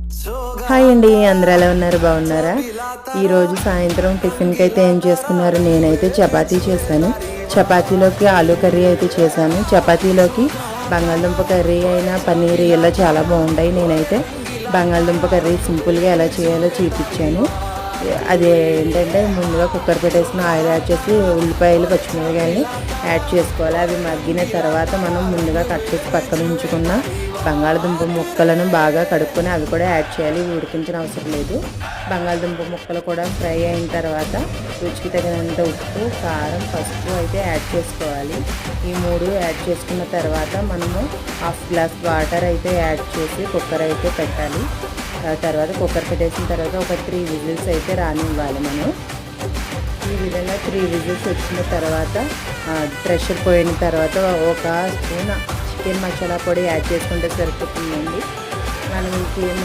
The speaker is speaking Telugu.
హాయ్ అండి, అందరూ ఎలా ఉన్నారు? బాగున్నారా? ఈరోజు సాయంత్రం టిఫిన్కి అయితే ఏం చేసుకున్నారు? నేనైతే చపాతీ చేశాను. చపాతీలోకి ఆలూ కర్రీ అయితే చేశాను. చపాతీలోకి బంగాళదుంప కర్రీ అయినా పన్నీర్ ఇలా చాలా బాగుంటాయి. నేనైతే బంగాళదుంప కర్రీ సింపుల్గా ఎలా చేయాలో చూపించాను. అది ఏంటంటే ముందుగా కుక్కర్ పెట్టేసిన ఆయిల్ యాడ్ చేసి ఉల్లిపాయలు పచ్చిమిరపకాయలని యాడ్ చేసుకోవాలి. అవి మగ్గిన తర్వాత మనం ముందుగా కట్ చేసి పక్కన ఉంచుకున్న బంగాళదుంప ముక్కలను బాగా కడుక్కొని అవి కూడా యాడ్ చేయాలి. ఉడికించిన అవసరం లేదు. బంగాళదుంప ముక్కలు కూడా ఫ్రై అయిన తర్వాత రుచికి తగినంత ఉప్పు, కారం, పసుపు అయితే యాడ్ చేసుకోవాలి. ఈ మూడు యాడ్ చేసుకున్న తర్వాత మనము హాఫ్ గ్లాస్ వాటర్ అయితే యాడ్ చేసి కుక్కర్ అయితే పెట్టాలి. తర్వాత కుక్కర్ పెట్టేసిన తర్వాత ఒక 3 విజిల్స్ అయితే రానివ్వాలి మనం. ఈ విధంగా 3 విజిల్స్ వచ్చిన తర్వాత ప్రెషర్ పోయిన తర్వాత ఒక స్పూన్ చికెన్ మసాలా పొడి యాడ్ చేసుకుంటే సరిపోతుందండి. మనం ఇంకేం